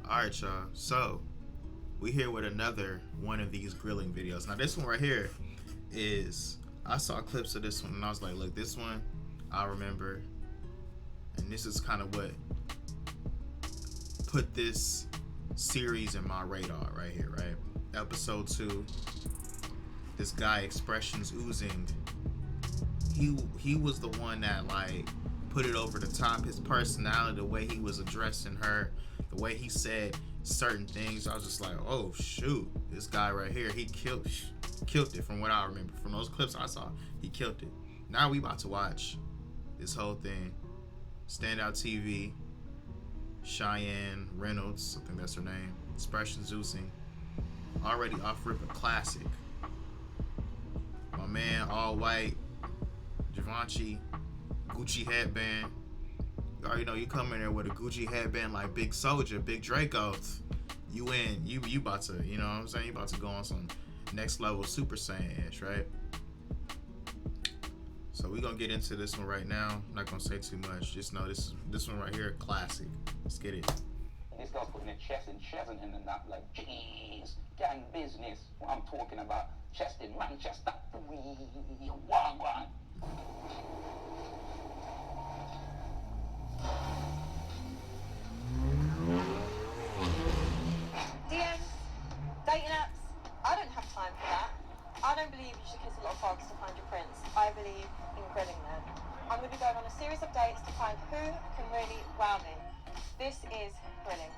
Alright, y'all. So, we here with another one of these grilling videos. Now, this one right here is. I saw clips of this one and I was like, look, this one I remember. And this is kind of what put this series in my radar right here, right? Episode 2. This guy, Expressions Oozing. He was the one that, like, put it over the top. His personality, the way he was addressing her, the way he said certain things, I was just like, oh shoot, this guy right here, he killed it. From what I remember, from those clips I saw, he killed it. Now we about to watch this whole thing. Standout TV, Chian, Reynolds, I think that's her name. Expressions Oozing. Already off rip a classic. My man, all white, Givenchy, Gucci headband. You already know you come in there with a Gucci headband like Big Soldier, Big Draco. You in, you about to, you know what I'm saying? You about to go on some next level Super Saiyan-ish, right? So we gonna get into this one right now. I'm not gonna say too much. Just know this one right here, classic. Let's get it. This guy's putting a chest in Chesington and that, like, jeez, gang business. What I'm talking about, chest in Manchester. Wagwan. DMs, dating apps, I don't have time for that. I don't believe you should kiss a lot of frogs to find your prince. I believe in grilling them. I'm going to be going on a series of dates to find who can really wow me. This is grilling.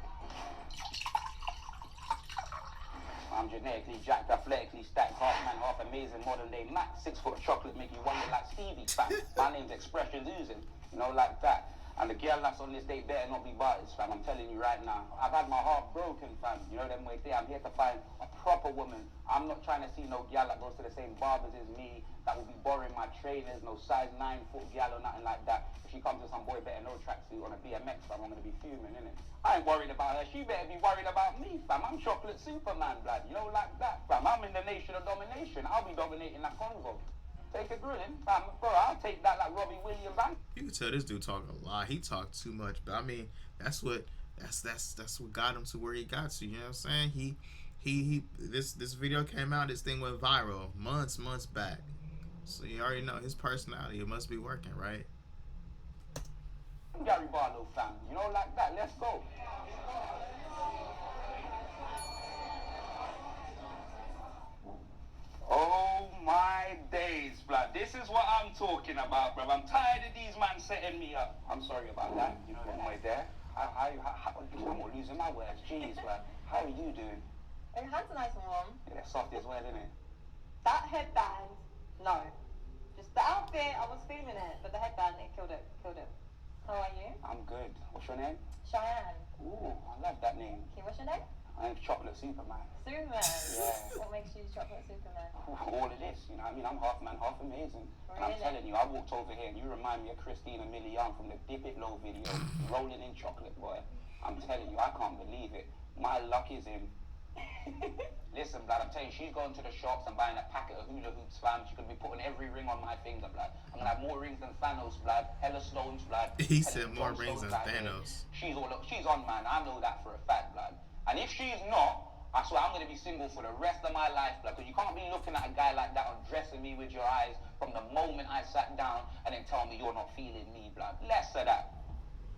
I'm genetically jacked, athletically stacked, half man, half amazing, modern day Mac. 6 foot of chocolate make you wonder like Stevie. Fam. My name's Expressions Oozing, you know, like that. And the girl that's on this date better not be butters, fam. I'm telling you right now. I've had my heart broken, fam. You know them way there. I'm here to find a proper woman. I'm not trying to see no girl that goes to the same barbers as me, that will be borrowing my trainers, no size 9 foot girl or nothing like that. If she comes to some boy better no tracksuit on a BMX, fam, I'm gonna be fuming, innit? I ain't worried about her. She better be worried about me, fam. I'm chocolate Superman, blood. You know, like that, fam. I'm in the nation of domination. I'll be dominating that convo. Take a grilling, fam. Bro, I'll take that like Robbie Williams. You can tell this dude talk a lot. He talked too much, but I mean, that's what got him to where he got to. You know what I'm saying? This video came out. This thing went viral months back. So you already know his personality. It must be working, right? Gary Barlow, fam. You know, like that. Let's go. Oh my days, blood. This is what I'm talking about, bruv. I'm tired of these men setting me up. I'm sorry about that. You know that way there. I'm losing my words. Jeez, blood. How are you doing? Your hands are nice and warm. Yeah, they're soft as well, isn't it? That headband, no. Just the outfit, I was feeling it, but the headband, it killed it. How are you? I'm good. What's your name? Cheyenne. Ooh, I love that name. Okay, what's your name? My name's Chocolate Superman. Superman. Yeah. What makes you chocolate Superman? All of this, you know what I mean? I'm half man, half amazing. And I'm Really? telling you, I walked over here and you remind me of Christina Milian from the Dip It Low video, rolling in chocolate, boy. I'm telling you, I can't believe it. My luck is in. Listen, blood, I'm telling you, she's going to the shops and buying a packet of hula hoops, fam. She could be putting every ring on my finger, blood. I'm gonna have more rings than Thanos, blood. Hella stones, blood. He said more rings than Thanos. She's on, man. I know that for a fact, blood. And if she's not, I swear I'm gonna be single for the rest of my life, blood. Because you can't be looking at a guy like that undressing me with your eyes from the moment I sat down and then tell me you're not feeling me, blood. Less of that.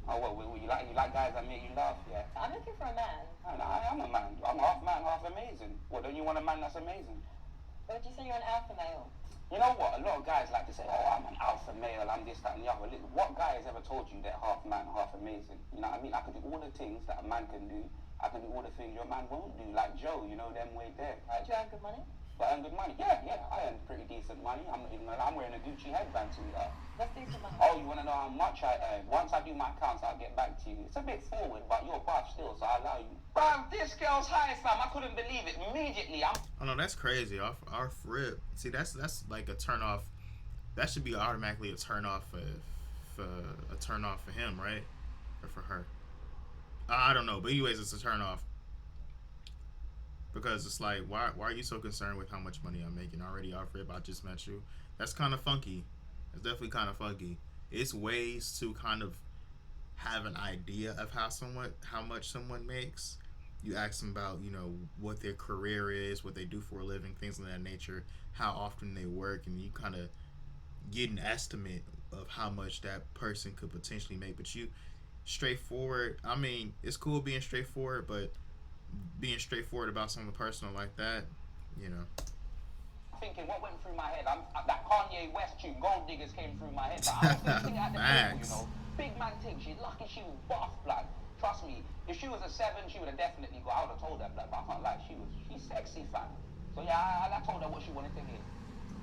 Oh, well, you like guys that make you laugh, yeah? I'm looking for a man. I am a man. I'm half man, half amazing. What, don't you want a man that's amazing? Would you say you're an alpha male? You know what? A lot of guys like to say, oh, I'm an alpha male, I'm this, that, and the other. What guy has ever told you they're half man, half amazing? You know what I mean? I can do all the things that a man can do. I can do all the things your man won't do, like Joe, you know, them way there. Right? Do you earn good money? But I earn good money. Yeah, I earn pretty decent money. I'm wearing a Gucci headband to that. Let's do some money. Oh, you want to know how much I earn? Once I do my accounts, I'll get back to you. It's a bit forward, but you're buff still, so I allow you. Bro, this girl's high, fam. I couldn't believe it. Immediately, Oh no, that's crazy. Off rip. See, that's like a turn off. That should be automatically a turn off for him, right? Or for her. I don't know, but anyways, it's a turn off. Because it's like, why are you so concerned with how much money I'm making? Already off rip, I just met you. That's kind of funky. It's definitely kind of funky. It's ways to kind of have an idea of how much someone makes. You ask them about, what their career is, what they do for a living, things of that nature, how often they work, and you kind of get an estimate of how much that person could potentially make. But you straightforward. I mean, it's cool being straightforward, but being straightforward about something personal like that, you know. Thinking what went through my head. That Kanye West tune, Gold Diggers, came through my head. But I was thinking at the table, Big man thing, she's lucky she was buff, blood. Trust me, if she was a 7, she would have definitely got. I would have told her, blood, but I can't lie, she's sexy, fam. So yeah, I told her what she wanted to hear.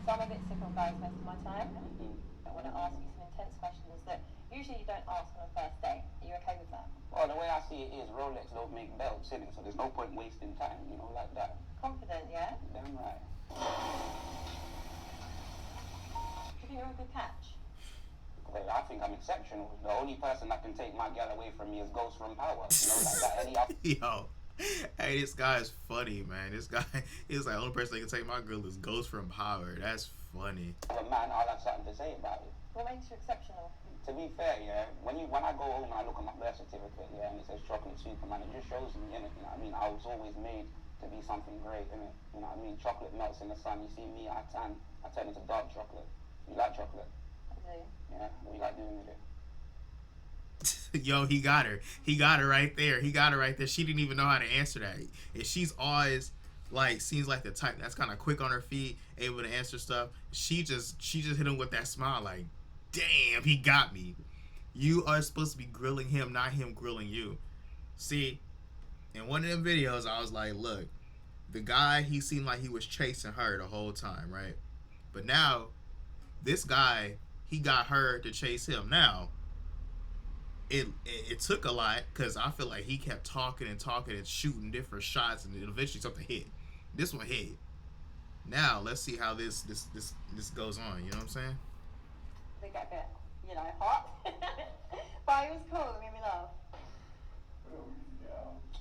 So I'm a bit sick of guys most of my time. I want to ask you some intense questions that usually you don't ask on a first date. Are you okay with that? Well, the way I see it is Rolex don't make belts, innit? So there's no point wasting time, like that. Confident, yeah? Damn right. Do you think you're a good catch? Well, I think I'm exceptional. The only person that can take my gal away from me is Ghost from Power. Like that. Any other... Yo. Hey, this guy is funny, man. This guy is like, the only person that can take my girl is Ghost from Power. That's funny. Man, I'll have something to say about it. What makes you exceptional? To be fair, yeah, when I go home and I look at my birth certificate, yeah, and it says chocolate Superman, it just shows me, innit? You know what I mean? I was always made to be something great, innit? You know what I mean? Chocolate melts in the sun. You see me, I turn into dark chocolate. You like chocolate? I do. Yeah, what you like doing with it? Yo, he got her. He got her right there. He got her right there. She didn't even know how to answer that. And she's always like, seems like the type that's kind of quick on her feet, able to answer stuff. She just hit him with that smile, like, damn, he got me. You are supposed to be grilling him, not him grilling you. See, in one of them videos, I was like, look, the guy, he seemed like he was chasing her the whole time, right? But now, this guy, he got her to chase him. Now, it took a lot, because I feel like he kept talking and shooting different shots, and eventually something hit. This one hit. Now, let's see how this goes on, you know what I'm saying? They got a bit, hot. But it was cool, it made me laugh.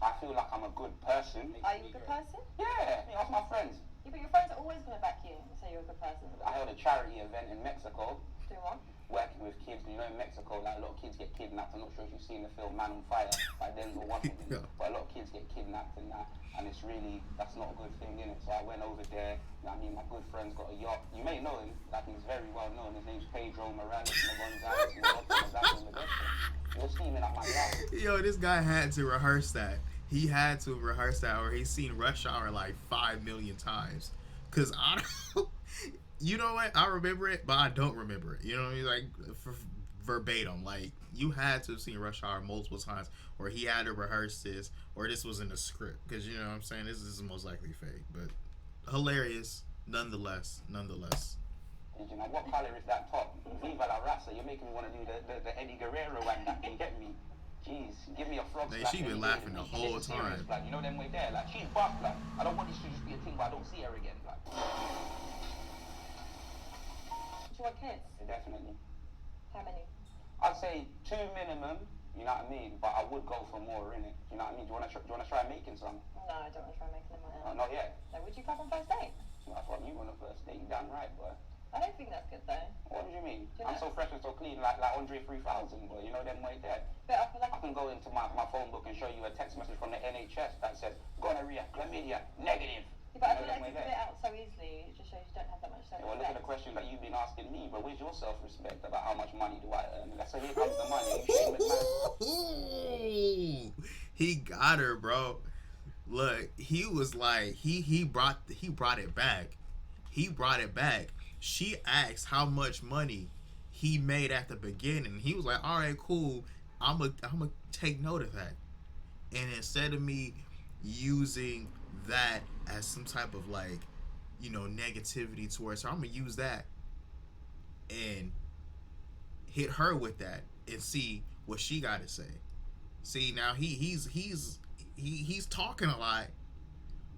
I feel like I'm a good person. Are you a good person? Yeah, that's my friends. Yeah, but your friends are always going to back you and say you're a good person. I held a charity event in Mexico. Do what? Working with kids. In Mexico, like, a lot of kids get kidnapped. I'm not sure if you've seen the film Man on Fire by Denzel Washington. Yeah. But a lot of kids get kidnapped and that. And it's really, that's not a good thing, innit? So I went over there. My good friend's got a yacht. You may know him, like, he's very well known. His name's Pedro Morales Gonzalez. You're steaming up my yacht. Yo, this guy had to rehearse that. He had to rehearse that, or he's seen Rush Hour like 5 million times. Cause I don't, you know what? I remember it, but I don't remember it. You know what I mean? Like verbatim. Like, you had to have seen Rush Hour multiple times, or he had to rehearse this, or this was in the script. Cause you know what I'm saying? This is most likely fake, but hilarious nonetheless. What color is that top? Viva la raza. You're making me want to do the Eddie Guerrero one. That you get me? Jeez, give me a frog. Like, she been laughing the whole time. Serious, like, them way there. Like, she's buff. Like, I don't want this to just be a thing, but I don't see her again. Like, do you want kids? Definitely. How many? I'd say 2 minimum. You know what I mean? But I would go for more, innit? You know what I mean? Do you want to try making some? No, I don't want to try making them right now. Not yet. So would you come on first date? That's what you on the first date. You damn right, boy. I don't think that's good though. What do you mean? Do you I'm know? so fresh and so clean, like Andre 3000, boy. You know them way there. But I feel like I can go into my phone book and show you a text message from the NHS that says gonorrhea, chlamydia, negative. yeah, but I You feel know them way like if you put there. it out so easily, it just shows you don't have that much Yeah, well, look at the self-respect. question that you've been asking me, but where's your self-respect about how much money do I earn? So here comes the money. You shameless man. He got her, bro. Look, he was like, he brought it back. He brought it back. She asked how much money he made at the beginning. He was like, all right, cool. I'm gonna take note of that. And instead of me using that as some type of like, negativity towards her, I'm gonna use that and hit her with that and see what she got to say. See, now he's talking a lot,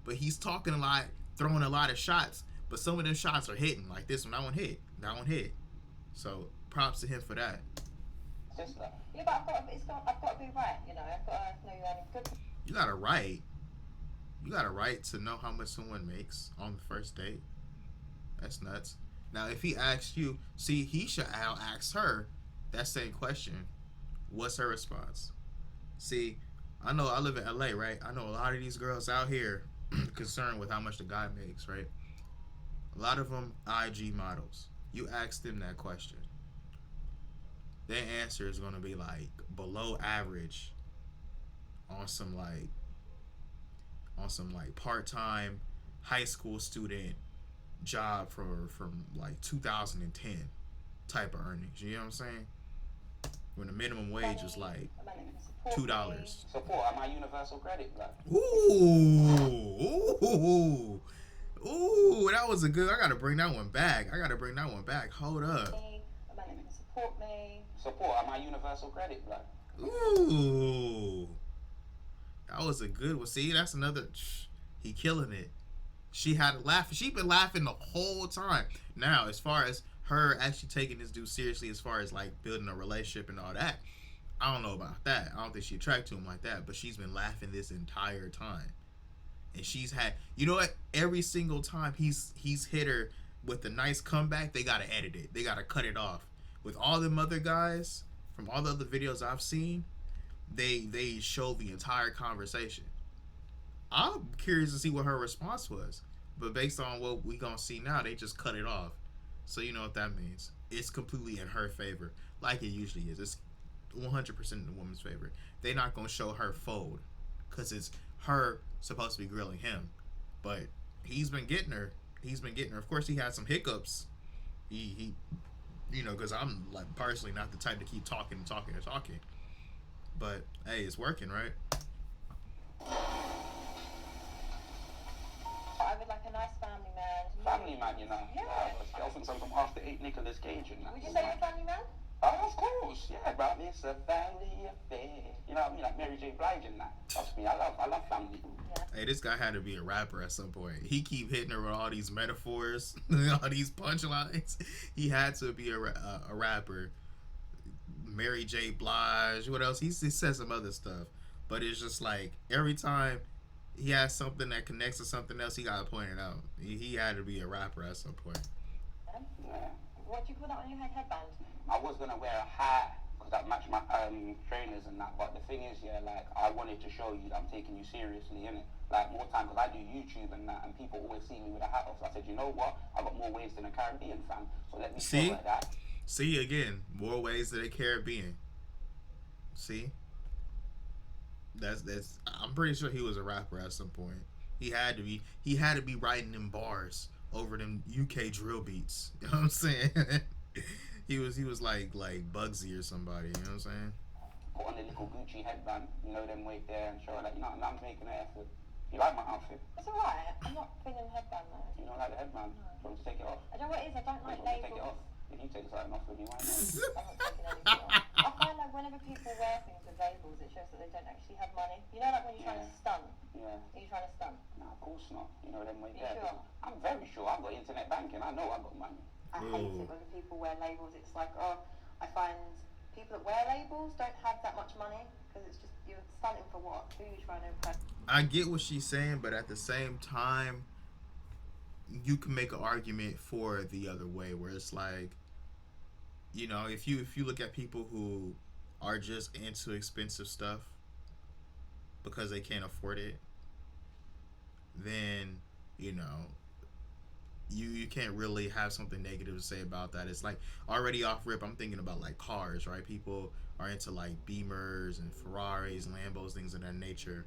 but he's talking a lot, throwing a lot of shots. But some of them shots are hitting, like this one. That one hit. So props to him for that. Sister. Yeah, but I've got to be right, I've got to know you're having good. You got a right to know how much someone makes on the first date. That's nuts. Now, if he asks you, see, he should ask her that same question. What's her response? See, I know I live in LA, right? I know a lot of these girls out here concerned with how much the guy makes, right? A lot of them IG models. You ask them that question, their answer is gonna be like below average on some like part time high school student job from like 2010 type of earnings. You know what I'm saying? When the minimum wage is like $2. Support my universal credit, like. Ooh, ooh, that was a good. I gotta bring that one back. Hold up. A man that can support me. Support my universal credit, like. Ooh, that was a good one. See, that's another. He killing it. She had to laugh. She been laughing the whole time. Now, as far as her actually taking this dude seriously, as far as like building a relationship and all that, I don't know about that. I don't think she attracted to him like that. But she's been laughing this entire time, and she's had. You know what? Every single time he's hit her with a nice comeback, they gotta edit it. They gotta cut it off. With all them other guys, from all the other videos I've seen, they show the entire conversation. I'm curious to see what her response was, but based on what we gonna see now, they just cut it off. So you know what that means. It's completely in her favor, like it usually is. It's 100% in the woman's favor. They're not gonna show her fold, cause it's her supposed to be grilling him, but he's been getting her. Of course, he had some hiccups. He you know, cause I'm like personally not the type to keep talking. But hey, it's working, right? I would like a nice family man. Family man, you know. Yeah. I think I'm from after 8 Nicolas Cage and that. Would you say you're a family man? Oh, of course, yeah, bro. It's a family affair. You know what I mean? Like Mary J. Blige and that. Trust me, I love family. Yeah. Hey, this guy had to be a rapper at some point. He keep hitting her with all these metaphors, all these punchlines. He had to be a rapper. Mary J. Blige. What else? He said some other stuff, but it's just like every time he has something that connects to something else, he gotta point it out. He had to be a rapper at some point. Yeah. What do you call that on your headband? I was gonna wear a hat because that matched my trainers and that. But the thing is, yeah, like I wanted to show you that I'm taking you seriously, innit? Like more time because I do YouTube and that, and people always see me with a hat off. So I said, you know what? I got more ways than a Caribbean fan, so let me show her that. See again, more ways than a Caribbean. See, that's. I'm pretty sure he was a rapper at some point. He had to be. He had to be writing them bars over them UK drill beats. You know what I'm saying? He was like Bugsy or somebody. You know what I'm saying? Put on the little Gucci headband, you know, them wait there and show her like, you know, I'm making an effort. You like my outfit? It's alright. I'm not feeling the headband though. You don't like the headband? Do you want to take it off? I don't know what it is. I don't like You want to take it labels. off? If you take something off with me, why not? I'm not taking anything off. I find like whenever people wear things with labels, it shows that they don't actually have money. You know, like when you're trying to stunt. Yeah. Are you trying to stunt? No, of course not. You know them way You there. sure? I'm very sure. I've got internet banking. I know I've got money. I hate it when people wear labels. It's like, oh, I find people that wear labels don't have that much money because it's just, you're stunting for what? Who are you trying to impress? I get what she's saying, but at the same time, you can make an argument for the other way, where it's like, you know, if you look at people who are just into expensive stuff because they can't afford it, then you know you can't really have something negative to say about that. It's like already off rip, I'm thinking about like cars, right? People are into like Beamers and Ferraris, Lambos, things of that nature.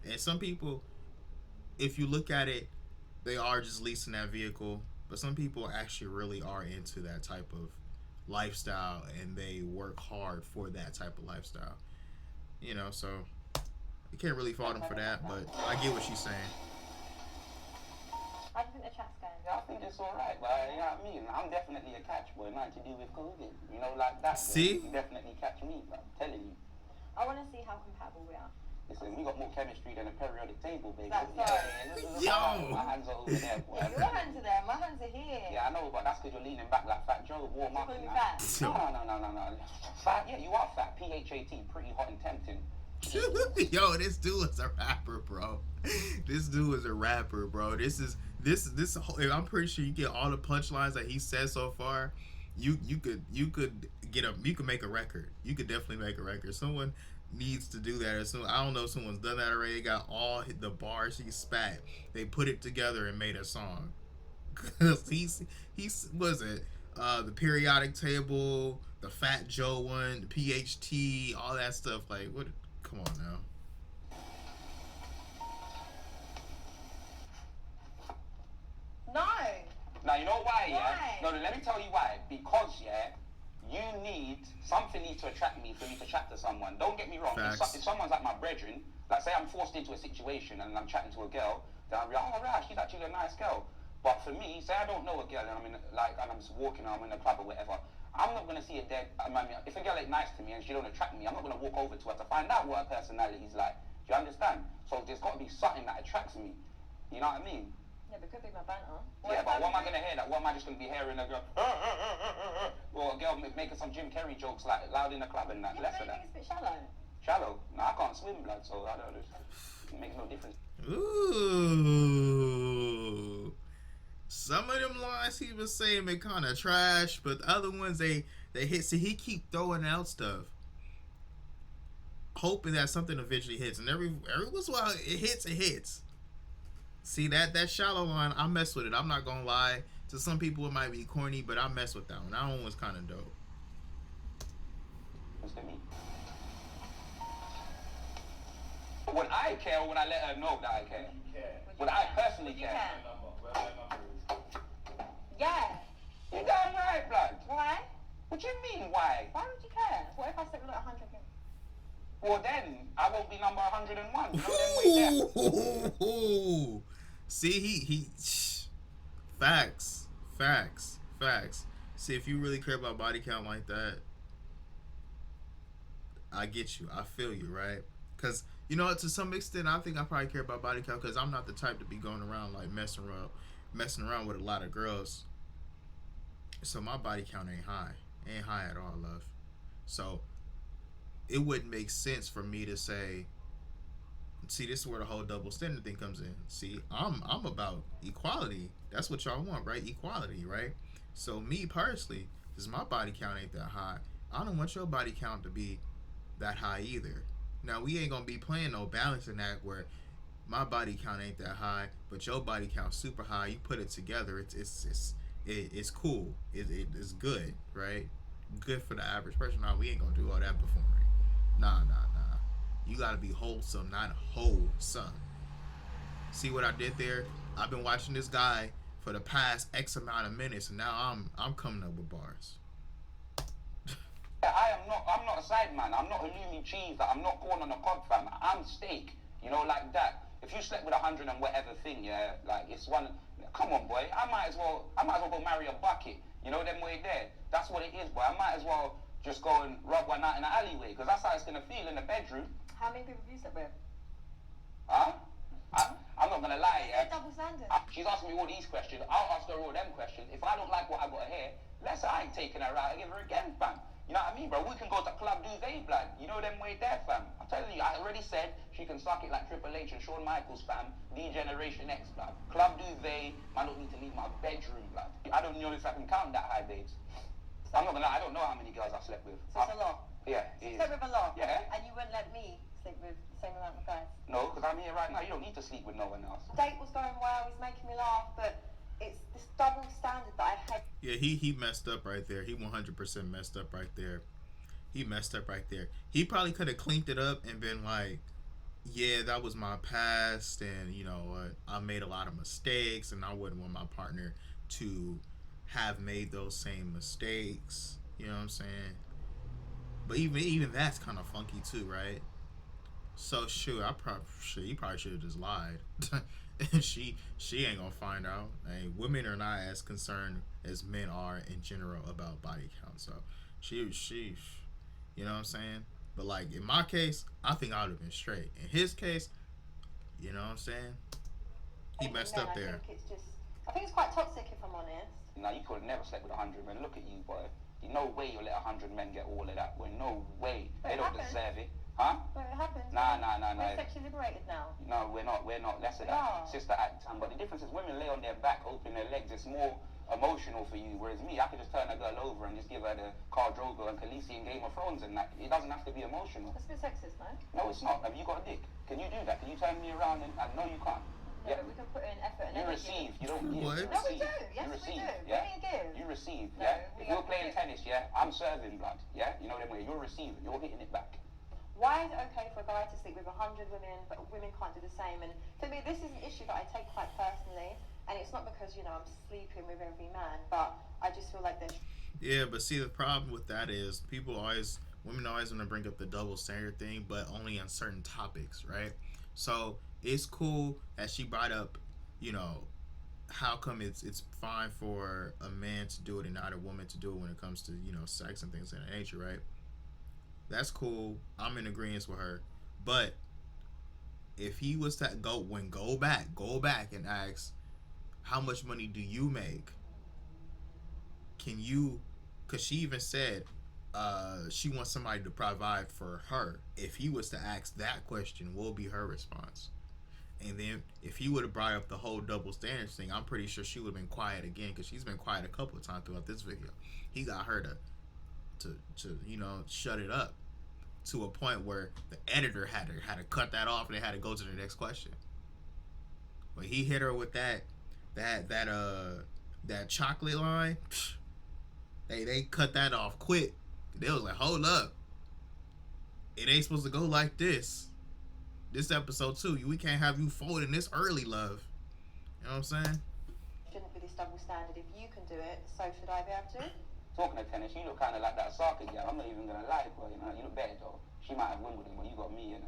And some people, if you look at it, they are just leasing that vehicle. But some people actually really are into that type of lifestyle, and they work hard for that type of lifestyle. You know, so you can't really fault them for that, but I get what she's saying. How do you think the chat's going? Yeah, I think it's alright, but you know what I mean? I'm definitely a catch boy, nothing to do with COVID. You know, like that. See? You definitely catch me, but I'm telling you. I want to see how compatible we are. Listen, we got more chemistry than a periodic table, baby. That's right. Yo! My hands are over there, boy. Yeah, your hands are there, my hands are here. Yeah, I know, but that's because you're leaning back like Fat Joe, warm up. You're calling me now. fat? No. Fat? Yeah, you are fat. PHAT, pretty hot and tempting. Yo, this dude is a rapper, bro. This I'm pretty sure you get all the punchlines that he said so far. You could get a. You can make a record. You could definitely make a record. Someone needs to do that. Or some, I don't know if someone's done that already. They got all the bars he spat. They put it together and made a song. Cause he's was it the periodic table, the Fat Joe one, the PHT, all that stuff. Like what? Come on now. No. Now, you know why, yeah? Why? No, let me tell you why. Because, yeah, something needs to attract me for me to chat to someone. Don't get me wrong. If someone's like my brethren, like say I'm forced into a situation and I'm chatting to a girl, then I'll be like, oh, right, she's actually a nice girl. But for me, say I don't know a girl and I'm just walking, I'm in a club or whatever, I'm not going to see a dead, if a girl ain't nice to me and she don't attract me, I'm not going to walk over to her to find out what her personality is like. Do you understand? So there's got to be something that attracts me. You know what I mean? Yeah, but it could be my banter. Yeah, but what am I going to hear? That? What am I just going to be hearing a girl, or a girl making some Jim Carrey jokes like loud in the club and that? Yeah, Less of that. it's a bit shallow. Shallow? No, I can't swim, blood, so I don't know. It makes no difference. Ooh. Some of them lines he was saying been kind of trash, but the other ones they hit. See, he keep throwing out stuff, hoping that something eventually hits, and every once in a while it hits. See that shallow line, I mess with it. I'm not gonna lie. To some people it might be corny, but I mess with that one. That one was kind of dope. Would I care or would I let her know that I care? Would I personally care? Yeah. You're damn right, blood. Why? What do you mean, why? Why would you care? What if I slept with like 100 people? Well, then I won't be number 101. You know them way there. See, he facts. See, if you really care about body count like that, I get you. I feel you, right? Because you know, to some extent, I think I probably care about body count because I'm not the type to be going around like messing around with a lot of girls. So my body count ain't high at all, love. So it wouldn't make sense for me to say, see, this is where the whole double standard thing comes in. See, I'm about equality. That's what y'all want, right? Equality, right? So me personally, because my body count ain't that high, I don't want your body count to be that high either. Now we ain't gonna be playing no balancing act where my body count ain't that high, but your body count super high. You put it together, it's cool. It's good, right? Good for the average person. Nah, we ain't gonna do all that performing. Nah. You gotta be wholesome, not wholesome. See what I did there? I've been watching this guy for the past X amount of minutes, and now I'm coming up with bars. I'm not a side man. I'm not halloumi cheese. I'm not corn on the cob, fam. I'm steak. You know, like that. If you slept with 100 and whatever thing, yeah, like it's one. Come on, boy. I might as well go marry a bucket. You know them way there. That's what it is, boy. I might as well just go and rub one out in the alleyway because that's how it's gonna feel in the bedroom. How many people have you slept with? Huh? I'm not gonna lie. It's a double standard. She's asking me all these questions. I'll ask her all them questions. If I don't like what I got to hear, I ain't taking her out and give her again, fam. You know what I mean, bro? We can go to Club Duvet, blood. You know them way there, fam. I'm telling you, I already said she can suck it like Triple H and Shawn Michaels, fam. D-Generation X, blood. Club Duvet, I don't need to leave my bedroom, blood. I don't know if I can count that high, babes. I'm not gonna lie, I don't know how many girls I've slept with. So it's a lot? Yeah, it is. Slept with a lot? Yeah. And you wouldn't let me sleep with the same amount of guys? No, because I'm here right now. You don't need to sleep with no one else. The date was going well, he's making me laugh, but it's this double standard that I hate. Yeah, he messed up right there. He 100% messed up right there. He probably could have cleaned it up and been like, yeah, that was my past, and you know what, I made a lot of mistakes, and I wouldn't want my partner to have made those same mistakes. You know what I'm saying? But even that's kind of funky too, right? So shoot, he probably should have just lied. And she ain't gonna find out. Hey, women are not as concerned as men are in general about body count. So she, you know what I'm saying? But like in my case, I think I would have been straight. In his case, you know what I'm saying? He messed up there. I think it's quite toxic if I'm honest. No, you could have never slept with 100 men. Look at you, boy. No way you'll let 100 men get all of that. Boy, no way. But they don't deserve it. Huh? But it happens. Nah. We're sexually liberated now. No, we're not. That's it. Sister act. But the difference is women lay on their back, open their legs. It's more emotional for you. Whereas me, I could just turn a girl over and just give her the Khal Drogo and Khaleesi in Game of Thrones, and that it doesn't have to be emotional. That's a bit sexist, no? No, it's not. Have you got a dick? Can you do that? Can you turn me around and no, you can't. No, Yeah. but we can put in effort and You energy. receive, you don't give. What? You No, we receive. do. Yes, You we receive, do. yeah? We give. You receive, No, yeah? we If you're have to playing give. tennis, yeah, I'm serving blood, yeah? You know them way. You're receiving, you're hitting it back. Why is it okay for a guy to sleep with 100 women, but women can't do the same? And for me, this is an issue that I take quite personally. And it's not because, you know, I'm sleeping with every man, but I just feel like there's... Yeah, but see, the problem with that is women always want to bring up the double standard thing, but only on certain topics, right? So it's cool that she brought up, you know, how come it's fine for a man to do it and not a woman to do it when it comes to, you know, sex and things of that nature, right? That's cool. I'm in agreement with her. But if he was to go back and ask, how much money do you make? Can you, because she even said she wants somebody to provide for her. If he was to ask that question, what would be her response? And then if he would have brought up the whole double standards thing, I'm pretty sure she would have been quiet again, because she's been quiet a couple of times throughout this video. He got her to you know, shut it up, to a point where the editor had to cut that off and they had to go to the next question. When he hit her with that chocolate line, they cut that off quick. They was like, hold up, it ain't supposed to go like this. This episode 2, we can't have you folding this early, love. You know what I'm saying? Shouldn't be this double standard. If you can do it, so should I be able to? Talking of tennis, you look kind of like that soccer girl. I'm not even going to lie, but you know, you look better though. She might have Wimbledon, but you got me, innit?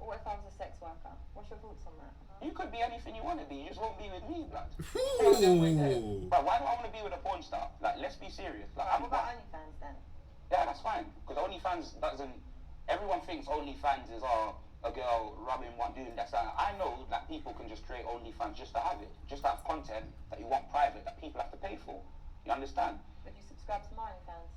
What if I was a sex worker? What's your thoughts on that? You could be anything you want to be, you just won't be with me, blood. Ooh. But why do I want to be with a porn star? Like, let's be serious. Like, What about OnlyFans then? Yeah, that's fine. Because OnlyFans doesn't... Everyone thinks OnlyFans is a girl rubbing one, doing that. I know that people can just create OnlyFans just to have it. Just to have content that you want private, that people have to pay for. You understand? Would you subscribe to my OnlyFans?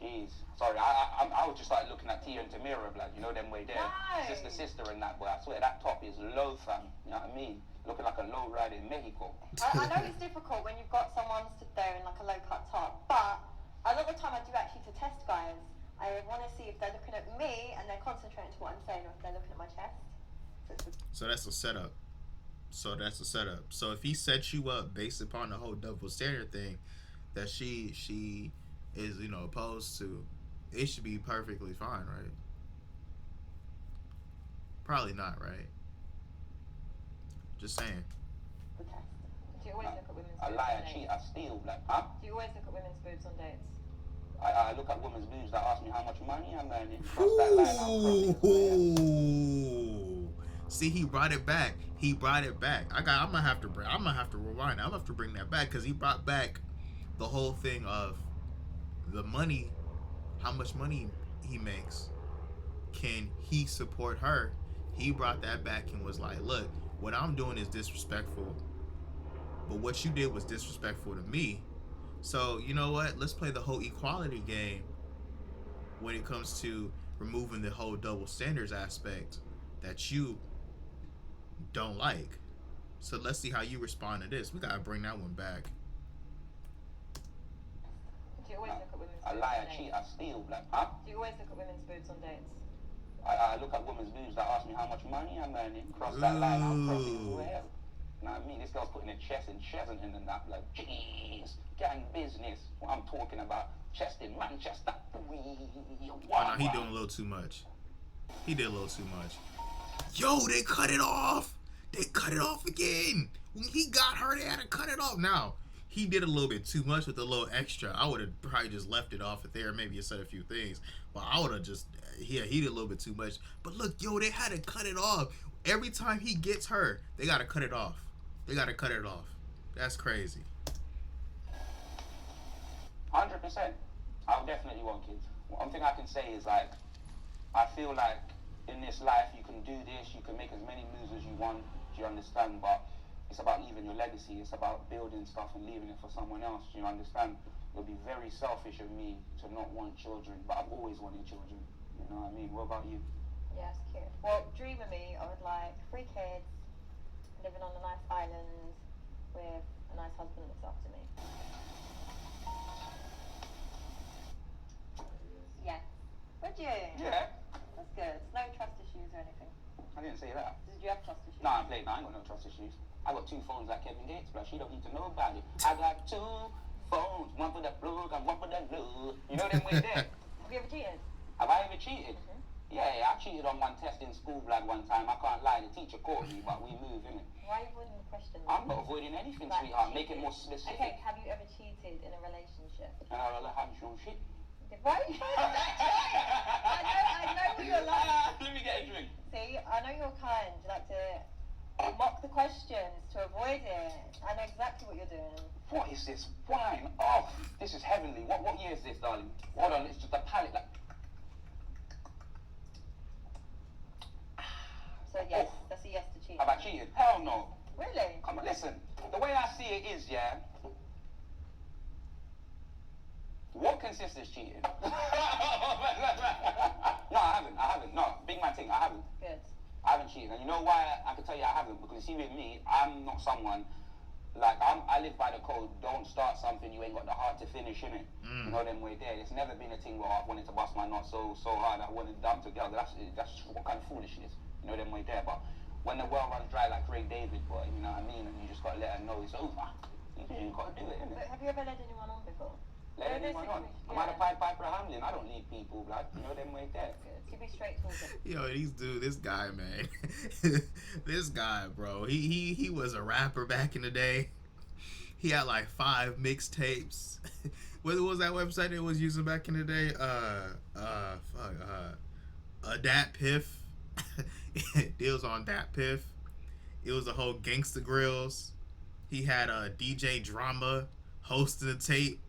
Jeez. Sorry, I was just like looking at Tia and Tamira, blood. You know them way there. No. Sister and that. But I swear, that top is low, fam. You know what I mean? Looking like a low rider in Mexico. I know it's difficult when you've got someone stood there in like a low cut top, but a lot of the time I do actually to test guys. I want to see if they're looking at me and they're concentrating to what I'm saying, or if they're looking at my chest. So that's a setup. So if he sets you up based upon the whole double standard thing that she is, you know, opposed to, it should be perfectly fine, right? Probably not, right? Just saying. The test. Do you always look at women's I boobs lie, on I cheat, dates? I steal, blood. Huh? Do you always look at women's boobs on dates? I look at women's boobs that ask me how much money I'm earning. Cross that line, I'm crossing. Ooh. See, he brought it back. I'm gonna have to rewind. I'm gonna have to bring that back, because he brought back the whole thing of the money, how much money he makes. Can he support her? He brought that back and was like, look, what I'm doing is disrespectful, but what you did was disrespectful to me. So, you know what? Let's play the whole equality game when it comes to removing the whole double standards aspect that you don't like. So let's see how you respond to this. We gotta bring that one back. Do you always look at women's I boobs lie, on I cheat, dates? I steal, blood. Huh? Do you always look at women's boobs on dates? I look at women's boobs that ask me how much money I'm earning. Cross that line, I'm crossing as well. You know what I mean? This girl's putting a chest in Chesn't and that, like, jeez, gang business. What I'm talking about, chest in Manchester. Oh no, he doing a little too much. He did a little too much. Yo, they cut it off. They cut it off again. When he got her, they had to cut it off. Now, he did a little bit too much with a little extra. I would have probably just left it off at there. Maybe said a few things. But I would have just, yeah, he did a little bit too much. But look, yo, they had to cut it off. Every time he gets her, they got to cut it off. They got to cut it off. That's crazy. 100%. I definitely want kids. One thing I can say is, like, I feel like in this life you can do this, you can make as many moves as you want, do you understand? But it's about leaving your legacy. It's about building stuff and leaving it for someone else, do you understand? It would be very selfish of me to not want children, but I've always wanted children, you know what I mean? What about you? Yes, cute. Well, dream of me, I would like 3 kids, living on a nice island with a nice husband that looks after me. Yes. Would you? Yeah. That's good. No trust issues or anything. I didn't say that. Did you have trust issues? Nah, I ain't got no trust issues. I got 2 phones like Kevin Gates, but she don't need to know about it. I got 2 phones, one for the plug and one for the love. You know them way there? Have you ever cheated? Have I ever cheated? Yeah, I cheated on one test in school like one time. I can't lie, the teacher caught me, but we moved, innit? Why are you avoiding the question? I'm not avoiding anything, Like, sweetheart. Make it more specific. Okay, have you ever cheated in a relationship? And I'll have you on shit. Why are you trying to I know what you're like. Let me get a drink. See, I know you're kind. You like to mock the questions to avoid it. I know exactly what you're doing. What is this wine? Oh, this is heavenly. What year is this, darling? Hold on, it's just a palate. Like... So yes, that's a yes to cheat. Have I cheated? Hell no. Really? Come on, listen. The way I see it is, yeah. What consists is cheating? No, I haven't. No, big man thing, I haven't. Good. I haven't cheated. And you know why I can tell you I haven't? Because you see with me, I'm not someone, like, I live by the code, don't start something you ain't got the heart to finish, innit? You know them way there. It's never been a thing where I wanted to bust my nut so hard I wanted to dump together. That's what kind of foolishness. You know them way there. But when the well runs dry like Craig David, boy, you know what I mean? And you just got to let her know it's over. You got to do it, innit? But have you ever led anyone on before? Let anyone on. I'm out of Pied Piper Hamlin. I don't leave people, blood. You know them way there. Good. You be straight talking. Yo, this guy, man. This guy, bro. He was a rapper back in the day. He had like 5 mixtapes. What was that website it was using back in the day? Dat Piff. Deals on Dat Piff. It was a whole Gangsta Grills. He had a DJ Drama hosting the tape.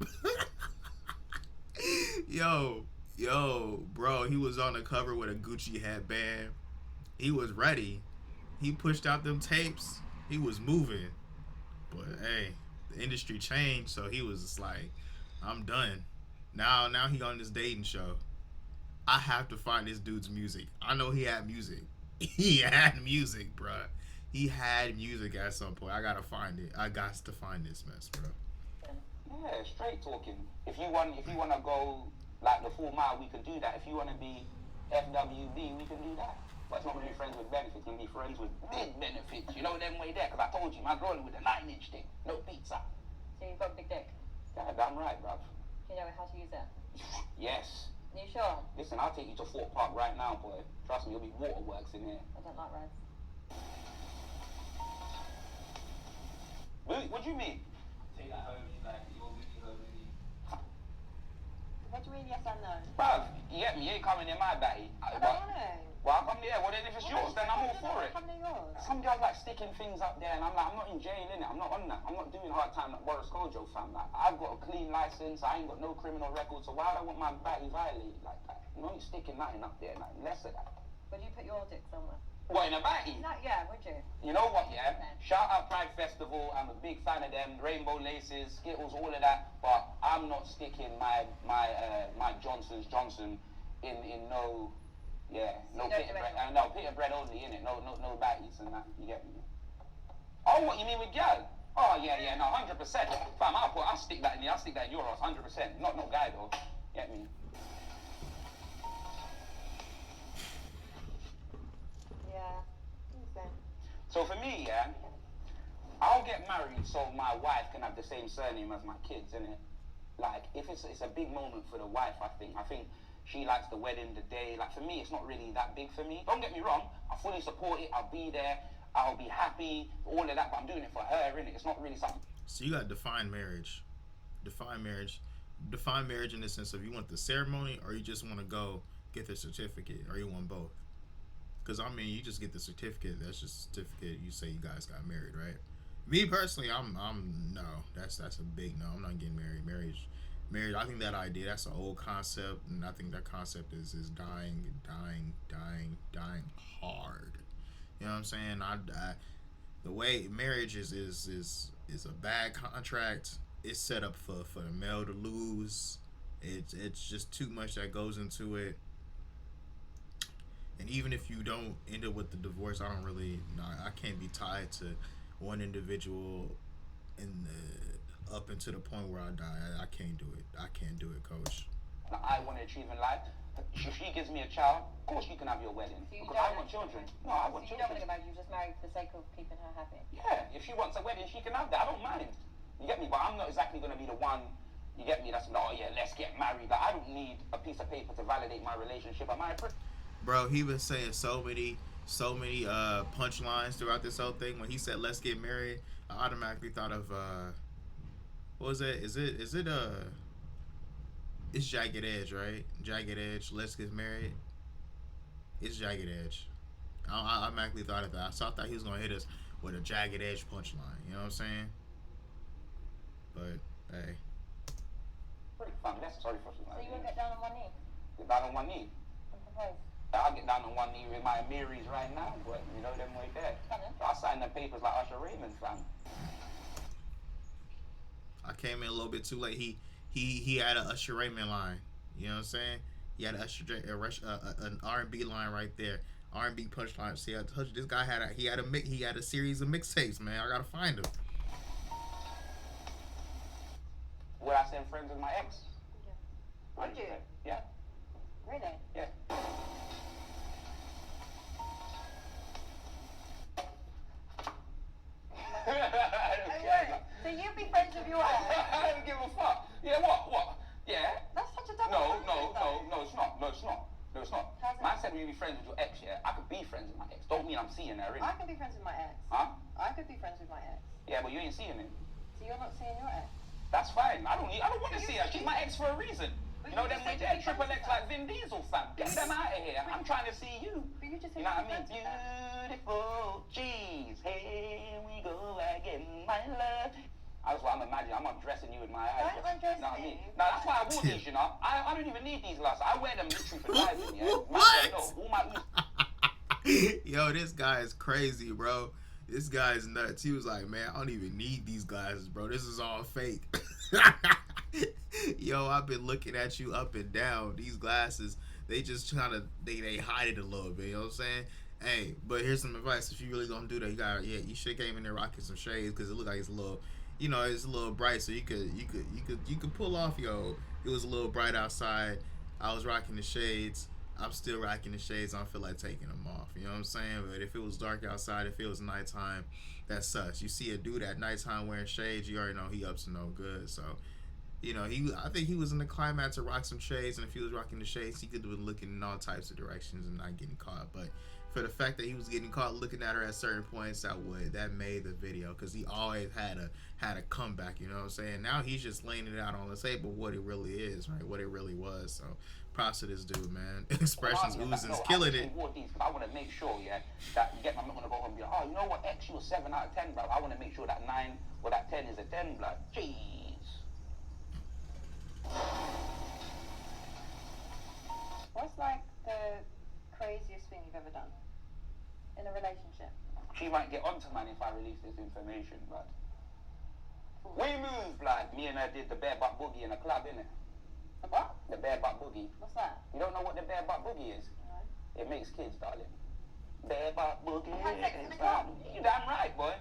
Yo, bro, he was on the cover with a Gucci headband. He was ready. He pushed out them tapes. He was moving. But hey, the industry changed, so he was just like, I'm done. Now he on this dating show. I have to find this dude's music. I know he had music. He had music, bro. He had music at some point. I gotta find it. I got to find this mess, bro. Yeah, straight talking. If you wanna go like the full mile, we can do that. If you wanna be FWB, we can do that. But it's not gonna be friends with benefits. It's gonna be friends with big benefits. You know them way there. Cause I told you, my girl with a 9-inch thing, no pizza. So you've got a big dick? Yeah, damn right, bruv. Do you know how to use it? Yes. Are you sure? Listen, I'll take you to Fort Park right now, boy. Trust me, there'll be waterworks in here. I don't like rides. What do you mean? Take that home, like your movie home, maybe. What do you mean yes and no? Bruv, you get me? You ain't coming in my batty. I don't want to. Well, I'll come there. Well, then if it's yours, then I'm all for it. Come near yours. Some guys like sticking things up there, and I'm like, I'm not in jail, innit? I'm not on that. I'm not doing hard time like Boris Kojo, fam. Like, I've got a clean license. I ain't got no criminal record, so why would I want my batty violated like that? You know, you're sticking nothing up there, like less of that. Would you put your dick somewhere? What, in a batty? No, yeah, would you? You know what, yeah? Shout out Pride Festival. I'm a big fan of them. Rainbow laces, Skittles, all of that. But I'm not sticking my Johnson's Johnson in no, yeah, no pita bread. No pita bread only, innit? No batties and that. You get me? Oh, what you mean with gal? Oh yeah, no, 100%. Fam, I'll stick that in there. I'll stick that in your house, 100%. Not no guy though. Get me? Yeah. Understand. So for me, yeah, I'll get married so my wife can have the same surname as my kids, innit? Like, if it's a big moment for the wife, I think she likes the wedding, the day. Like, for me, it's not really that big for me. Don't get me wrong, I fully support it, I'll be there, I'll be happy, all of that, but I'm doing it for her, innit? It's not really something. So you got to define marriage. Define marriage in the sense of you want the ceremony or you just want to go get the certificate or you want both. Because, I mean, you just get the certificate. That's just a certificate. You say you guys got married, right? Me, personally, I'm no. That's a big no. I'm not getting married. Marriage, I think that idea, that's an old concept. And I think that concept is dying hard. You know what I'm saying? The way marriage is a bad contract. It's set up for the male to lose. It's just too much that goes into it. And even if you don't end up with the divorce, I don't really. No, I can't be tied to one individual in the up until the point where I die. I can't do it. I can't do it, Coach. I want to achieve in life. If she gives me a child, of course you can have your wedding. So you because don't I want actually- children. No, I want So you don't want to children. get married, you just married for the sake of keeping her happy. Yeah, if she wants a wedding, she can have that. I don't mind. You get me? But I'm not exactly going to be the one, you get me, that's like, oh yeah, let's get married. Like, I don't need a piece of paper to validate my relationship. Am I a prick? Bro, he was saying so many punchlines throughout this whole thing. When he said let's get married, I automatically thought of what was that? Is it it's Jagged Edge, right? Jagged Edge, let's get married. It's Jagged Edge. I automatically thought of that. So I thought he was gonna hit us with a Jagged Edge punchline. You know what I'm saying? But hey, Fam, that's sorry for So you won't get down on one knee Get down on one knee. and propose? I'll get down on one knee with my Marys right now, but you know them way there. I signed them papers like Usher Raymond, fam. I came in a little bit too late. He had a Usher Raymond line. You know what I'm saying? He had an R&B line right there. R&B punchline. See, I told you this guy had a series of mixtapes, man. I gotta find him. Would I send friends with my ex? Yeah. Would you? Yeah. Really? Yeah. I don't care. So you'd be friends with your ex? I don't give a fuck. Yeah, what? Yeah. That's such a double No, standard, it's not. No, it's not. How's it? Man said we'd be friends with your ex, yeah? I could be friends with my ex. Don't mean I'm seeing her, I innit? can be friends with my ex. Huh? I could be friends with my ex. Yeah, but you ain't seeing him. So you're not seeing your ex? That's fine. I don't want to see her. She's my ex for a reason. But You know you them just with said their you'd be triple friends X with like Vin Diesel, fam. Get them out of here. I'm trying to see you. But you just said You know you'd what I be mean? friends with her. Beautiful, jeez, here we go again, my love. That's what I'm imagining. I'm undressing you with my eyes. Don't undress You know what I me. mean? No, that's why I wore these, you know. I don't even need these glasses. I wear them literally for driving, yeah? What? No, all my Yo, this guy is crazy, bro. This guy is nuts. He was like, man, I don't even need these glasses, bro. This is all fake. Yo, I've been looking at you up and down. These glasses, they just kind of they hide it a little bit. You know what I'm saying? Hey, but here's some advice. If you really gonna do that, you should came in there rocking some shades because it looked like it's a little, it's a little bright. So you could pull off. Yo, it was a little bright outside. I was rocking the shades. I'm still rocking the shades. I don't feel like taking them off. You know what I'm saying? But if it was dark outside, if it was nighttime, that sucks. You see a dude at nighttime wearing shades, you already know he up to no good. So, I think he was in the climax to rock some shades, and if he was rocking the shades, he could have been looking in all types of directions and not getting caught. But for the fact that he was getting caught looking at her at certain points, that made the video, because he always had a comeback. You know what I'm saying? Now he's just laying it out on the table what it really is, right? What it really was. So props to this dude, man. Expressions Oozing's killing it. I want to make sure, that you get. I'm not gonna go home and be like, oh, you know what? X, you was 7 out of 10, bro. I want to make sure that 9 or that 10 is a 10, blood. Jeez. What's like the craziest thing you've ever done in a relationship? She might get onto man if I release this information, blood. We moved, blood. Me and her did the bare butt boogie in a club, innit? The what? The bare butt boogie. What's that? You don't know what the bare butt boogie is? No. It makes kids, darling. Bare butt boogie. You had sex in the club? You damn right, boy.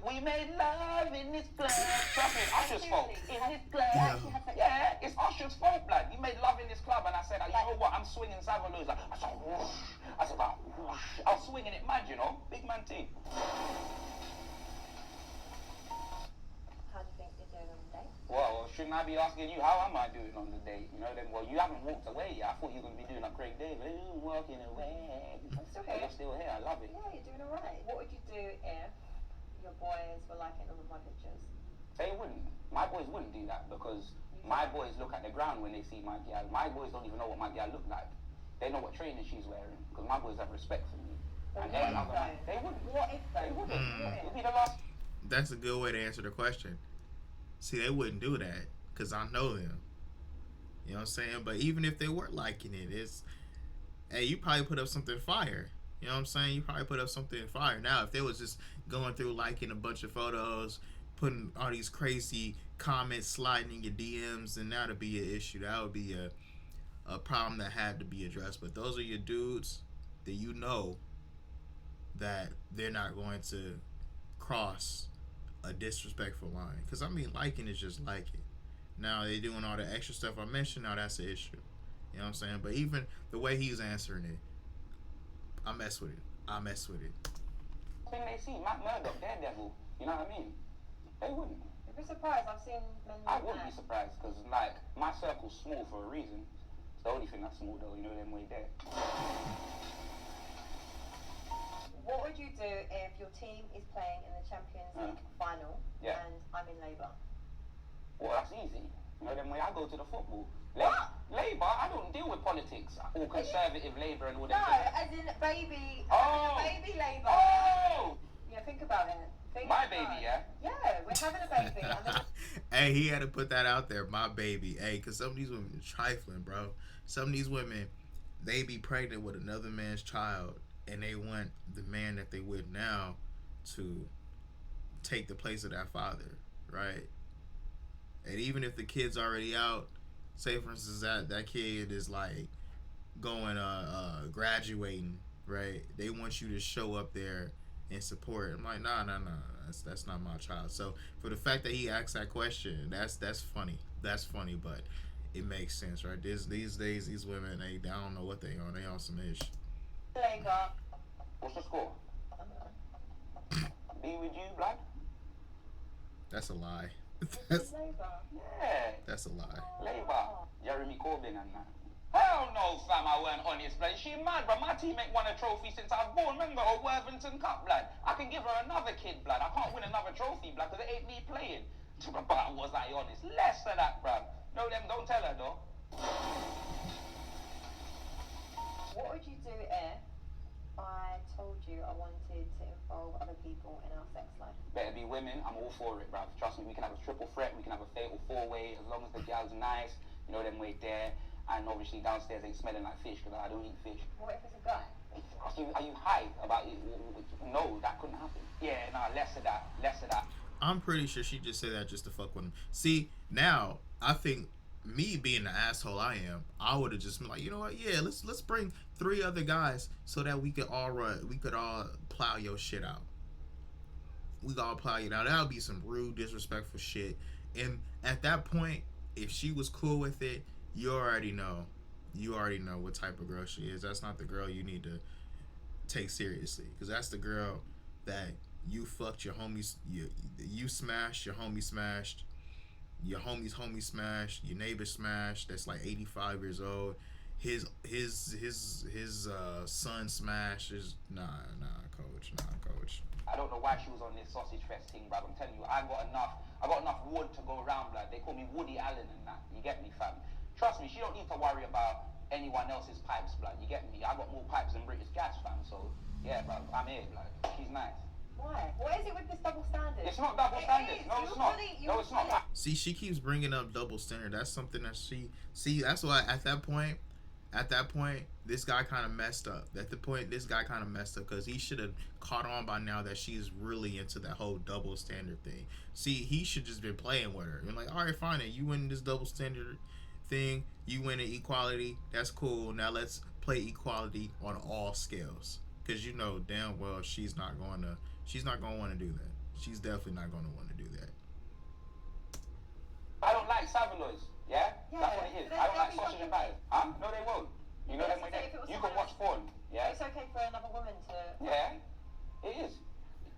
We made love in this club. Trust me, it's Usher's fault. In this club. You actually had sex? Yeah, it's Usher's fault, blood. You made love in this club, and I said, you know what? I'm swinging Savaloos. I said, whoosh. I said, whoosh. I was swinging it mad, big man team. How do you think you're doing on the date? Well, shouldn't I be asking you how am I doing on the date? Well, you haven't walked away yet. I thought you were going to be doing like Craig David. Ooh, walking away. I'm still here. You're still here. I love it. Yeah, you're doing alright. What would you do if your boys were liking all of my pictures? They wouldn't. My boys wouldn't do that because my boys look at the ground when they see my gal. My boys don't even know what my gal look like. They know what trainers she's wearing because my boys have respect for me. But And what if other though? they wouldn't. What if though? They wouldn't. What if? It'd be the last. That's a good way to answer the question. See, they wouldn't do that because I know them. You know what I'm saying? But even if they were liking it, hey, you probably put up something fire. You know what I'm saying? You probably put up something fire. Now, if they was just going through liking a bunch of photos, putting all these crazy comments sliding in your DMs, then that would be an issue. That would be a problem that had to be addressed. But those are your dudes. then you know that they're not going to cross a disrespectful line. Because I mean, liking is just liking. Now they doing all the extra stuff I mentioned. Now that's an issue. You know what I'm saying? But even the way he's answering it, I mess with it. I mess with it. Thing they see, Matt Murdock, Daredevil. You know what I mean? They wouldn't. You'd be surprised. I've seen men I like wouldn't be that. surprised because, like, my circle's small for a reason. It's the only thing that's small, though. You know them way there. What would you do if your team is playing in the Champions League final Yeah. and I'm in Labour? Well, that's easy. You know them way I go to the football. What? Labour, I don't deal with politics. Or conservative Labour and all No, that. as in baby. Oh. As in a baby Labour. Oh! Yeah, think about it. Think My about baby, it. yeah? Yeah, we're having a baby. And then Hey, he had to put that out there, my baby. Hey, because some of these women are trifling, bro. Some of these women, they be pregnant with another man's child, and they want the man that they with now to take the place of that father, right? And even if the kid's already out, say for instance that kid is like going graduating, right? They want you to show up there and support. I'm like, nah, that's not my child. So for the fact that he asked that question, that's funny. That's funny, but it makes sense, right? These days, these women, they don't know what they on. They on some ish. Labour. What's the score? Be with you, blood? That's a lie. Labour. Yeah. That's a lie. Labour. Jeremy Corbyn and that. Hell no, fam, I weren't honest, blood. She mad, bro. My teammate won a trophy since I was born. Remember, a Worthington Cup, blood. I can give her another kid, blood. I can't win another trophy, blood, because it ain't me playing. But was I honest? Less of that, bruv. No, them, don't tell her, though. What would you do if I told you I wanted to involve other people in our sex life? Better be women, I'm all for it, bruv. Trust me, we can have a triple threat, we can have a fatal four-way, as long as the gal's nice, you know them way there, and obviously downstairs ain't smelling like fish, because I don't eat fish. What if it's a guy? Are you high about it? No, that couldn't happen. Yeah, nah, less of that, less of that. I'm pretty sure she just said that just to fuck with him. See, now I think me being the asshole I am, I would have just been like, you know what? Yeah, let's bring 3 other guys so that we could all plow your shit out. We could all plow you out. That would be some rude, disrespectful shit. And at that point, if she was cool with it, you already know. You already know what type of girl she is. That's not the girl you need to take seriously, because that's the girl that you fucked your homies, you smashed, your homie smashed, your homie smashed, your neighbor smashed, that's like 85 years old, his son smashed. Nah, coach. I don't know why she was on this sausage fest thing, bruv. I'm telling you, I got enough wood to go around, blood. They call me Woody Allen and that. You get me, fam? Trust me, she don't need to worry about anyone else's pipes, blood. You get me? I got more pipes than British gas, fam. So, yeah, bruv, I'm here, blood. She's nice. Why? What is it with this double standard? It's not double standard. Is. No, it's not. No, it's not. See, she keeps bringing up double standard. That's something that that's why at that point, this guy kind of messed up. Because he should have caught on by now that she's really into that whole double standard thing. See, he should just been playing with her. You're like, all right, fine, you win this double standard thing, you win an equality, that's cool. Now let's play equality on all scales. Because you know damn well she's not going to want to do that. She's definitely not going to want to do that. I don't like Savoloys, yeah? Yeah, That's what it is. but I don't they'll like be sausage fucking- and batters. Huh? No, they won't. You know But them way that's the thing, if it there. was You someone can watch porn, yeah? It's okay for another woman to... Yeah, it is.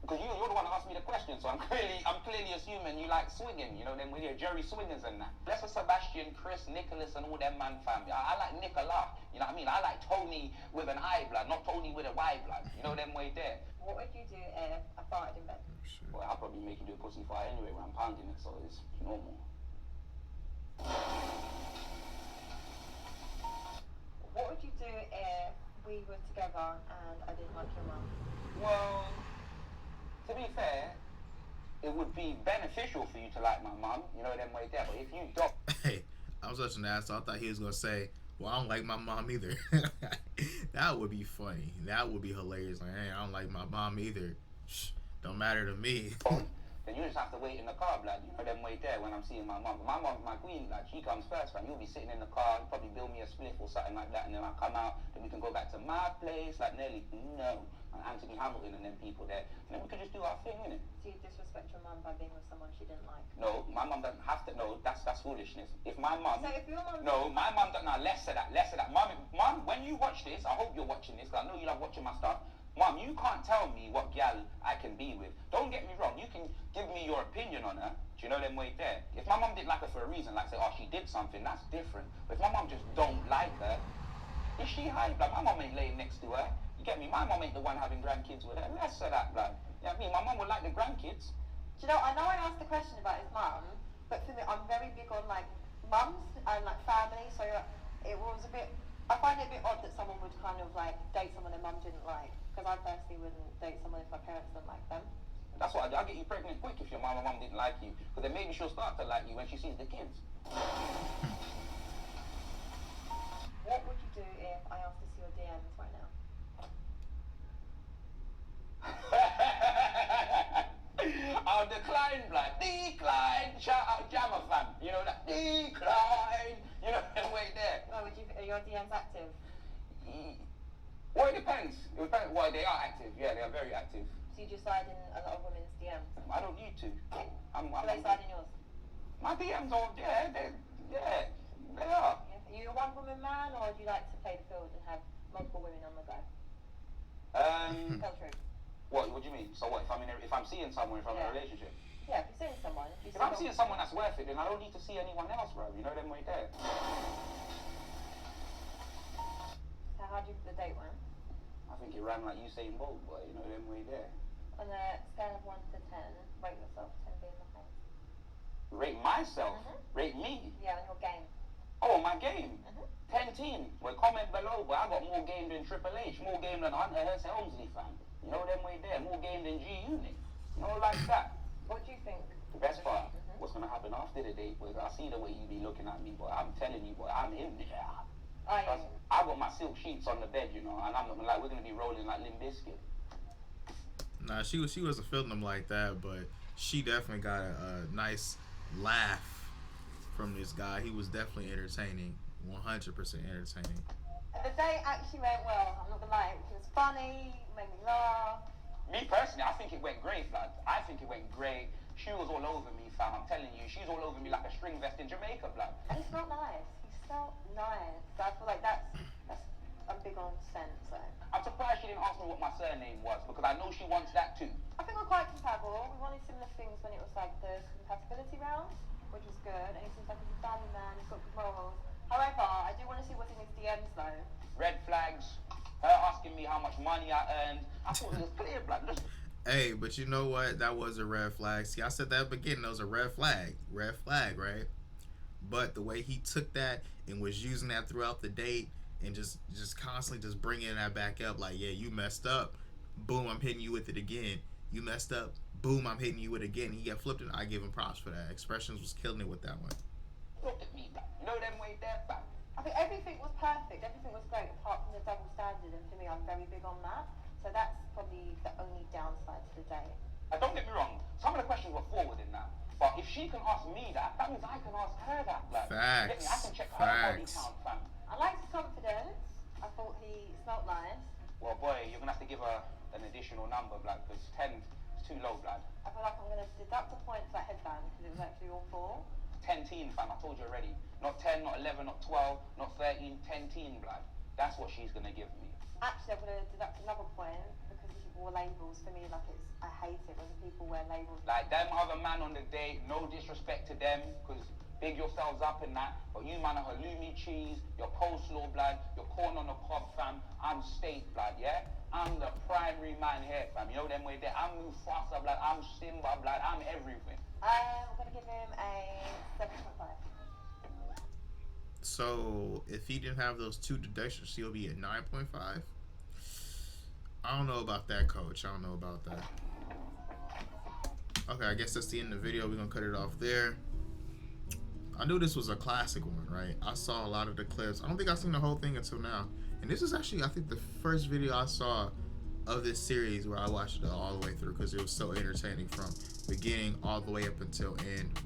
Because you're the one that asked me the question, so I'm clearly assuming you like swinging, you know, them with your Jerry Swingers and that. Bless Sebastian, Chris, Nicholas, and all them man family. I like Nicola, you know what I mean? I like Tony with an I blood, not Tony with a Y blood. You know them way there. What would you do if I farted in bed? Well, I'll probably make you do a pussy fire anyway when I'm pounding it, so it's normal. What would you do if we were together and I didn't like your mum? Well, to be fair, it would be beneficial for you to like my mum, you know, them way there. But if you don't, Hey, I was watching that, so I thought he was gonna say, "Well, I don't like my mom either." That would be funny. That would be hilarious. Like, hey, I don't like my mom either. Shh, don't matter to me. then you just have to wait in the car, blood. You know them wait there when I'm seeing my mum. My mum's my queen, blood. She comes first, fam. You'll be sitting in the car, you probably build me a spliff or something like that, and then I come out, then we can go back to my place, like Nelly. No. And Anthony Hamilton and them people there. And then we could just do our thing, innit? Do you disrespect your mum by being with someone she didn't like? No, my mum doesn't have to. No, that's foolishness. If my mum. So if your mum. No, my mum doesn't. No, less of that. Mum, when you watch this, I hope you're watching this, because I know you love watching my stuff. Mum, you can't tell me what gal I can be with. Don't get me wrong. You can give me your opinion on her. Do you know them way there? If my mum didn't like her for a reason, like say, oh, she did something, that's different. But if my mum just don't like her, is she high? Like, my mum ain't laying next to her. You get me? My mum ain't the one having grandkids with her. Less of that, blood. You know what I mean? My mum would like the grandkids. Do you know, I asked the question about his mum, but for me, I'm very big on, like, mums and, like, family, so it was a bit, I find it a bit odd that someone would kind of, like, date someone their mum didn't like, because I personally wouldn't date someone if my parents didn't like them. That's why I'll get you pregnant quick if your mum didn't like you, because then maybe she'll start to like you when she sees the kids. What would you do if I asked to see your DMs right now? I'll decline, blood. Decline. Shout out Jammer fam. You know that? Decline. You know that way there. Oh, are your DMs active? Well, it depends. Well, they are active. Yeah, they are very active. So you just slide in a lot of women's DMs? I don't need to. Do they slide in yours? My DMs are, they are. Yeah. Are you a one-woman man, or do you like to play the field and have multiple women on the go? Tell the truth. What do you mean? So what, if I'm seeing someone, if I'm in a relationship? Yeah, if you're seeing someone. If I'm seeing someone that's worth it, then I don't need to see anyone else, bro. You know them way there. So how do you think the date went? I think it ran like Usain Bolt, boy. You know them way there. On a scale of 1 to 10, rate yourself, 10 being the highest. Rate myself? Rate me? Yeah, on your game. Oh, my game? 10 team. Well, comment below, but I got more game than Triple H, more game than Hunter Hearst Helmsley, fam. You know them way there, more game than G Unit. You know, like that. What do you think? The best part, what's gonna happen after the date, boy, I see the way you be looking at me, boy. I'm telling you, boy, I'm in there. Oh, yeah. I got my silk sheets on the bed, you know, and I'm not gonna we're gonna be rolling like Limp Bizkit. Nah, she wasn't feeling them like that, but she definitely got a nice laugh from this guy. He was definitely entertaining, 100% entertaining. The date actually went well, I'm not gonna lie. It was funny, made me laugh. Me personally, I think it went great, lad. I think it went great. She was all over me, fam. I'm telling you, she's all over me like a string vest in Jamaica, blood. And he smelled nice. He smelled nice. I feel like that's I'm big on scent, so. I'm surprised she didn't ask me what my surname was, because I know she wants that too. I think we're quite compatible. We wanted similar things when it was like the compatibility round, which was good. And he seems like he's a family man, he's got good morals. However, I do want to see what's in his DMs though. Red flags, her asking me how much money I earned. I thought it was clear, blood. Hey, but you know what? That was a red flag. See, I said that at the beginning. That was a red flag. Red flag, right? But the way he took that and was using that throughout the date and just constantly just bringing that back up, like, yeah, you messed up. Boom, I'm hitting you with it again. You messed up. Boom, I'm hitting you with it again. He got flipped, and I give him props for that. Expressions was killing it with that one. Look at me, blood. You know them way there, blood. I think everything was perfect. Everything was great, apart from the double standard. And for me, I'm very big on that. So that's probably the only downside to the date. Don't get me wrong. Some of the questions were forward in that. But if she can ask me that, that means I can ask her that, blood. Facts. I can check her body count, fam. I liked his confidence. I thought he smelled nice. Well, boy, you're gonna have to give her an additional number, blood, because 10 is too low, blood. I feel like I'm going to deduct a point for that headband because it was actually all 4. 10 teen, fam, I told you already. Not 10, not 11, not 12, not 13, 10 teen, blood. That's what she's gonna give me. Actually, I'm going to deduct another point because he wore labels. For me, like, I hate it when people wear labels. Like, them other man on the date, no disrespect to them, because big yourselves up in that, but you man are halloumi cheese, your coleslaw, blood, your corn on the cob, fam. I'm steak, blood, yeah? I'm the primary man here, fam. You know them way there. I'm Mufasa, blood. I'm Simba, blood. I'm everything. I'm going to give him a 7.5. So if he didn't have those two deductions, he'll be at 9.5. I don't know about that, coach. I don't know about that. Okay, I guess that's the end of the video. We're gonna cut it off there. I knew this was a classic one, right? I saw a lot of the clips. I don't think I've seen the whole thing until now. And this is actually, I think, the first video I saw of this series where I watched it all the way through because it was so entertaining from beginning all the way up until end.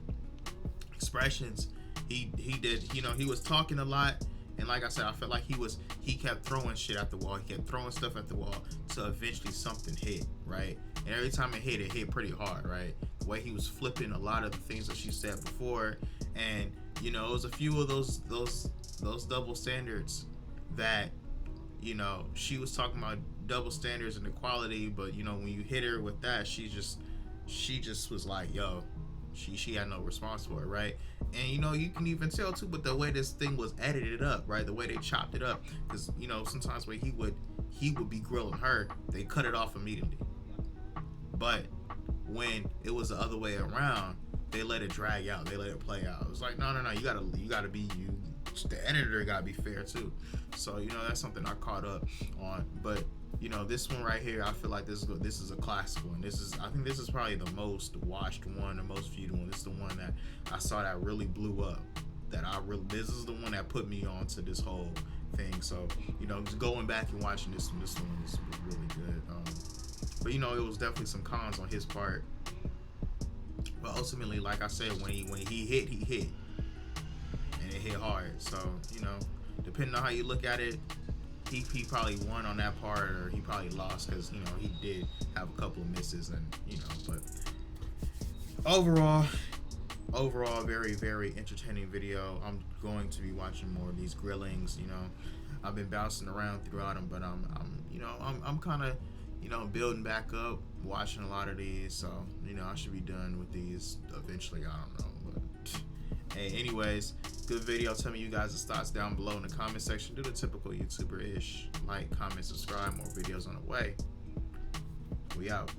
Expressions, he did, you know, he was talking a lot, and like I said, I felt like he kept throwing shit at the wall. He kept throwing stuff at the wall till eventually something hit, right? And every time it hit pretty hard, right? The way he was flipping a lot of the things that she said before, and you know, it was a few of those double standards that, you know, she was talking about double standards and equality, but you know, when you hit her with that, she just was like, yo, she had no response for it, right? And you know, you can even tell too, but the way this thing was edited up, right? The way they chopped it up, because you know, sometimes when he would be grilling her, they cut it off immediately. But when it was the other way around, they let it drag out, they let it play out. It was like, no, you gotta be you. The editor gotta be fair too. So you know, that's something I caught up on. But you know, this one right here, I feel like this is a classic one. I think this is probably the most watched one, the most viewed one. This is the one that I saw that really blew up. This is the one that put me on to this whole thing. So you know, just going back and watching this one was really good. But you know, it was definitely some cons on his part. But ultimately, like I said, when he hit, and it hit hard. So you know, depending on how you look at it, he probably won on that part, or he probably lost, because you know, he did have a couple of misses, and you know, but overall, very, very entertaining video. I'm going to be watching more of these grillings. You know, I've been bouncing around throughout them, but I'm kind of, you know, building back up, watching a lot of these. So you know, I should be done with these eventually. I don't know, but hey, anyways, good video. Tell me you guys' thoughts down below in the comment section. Do the typical YouTuber-ish. Like, comment, subscribe. More videos on the way. We out.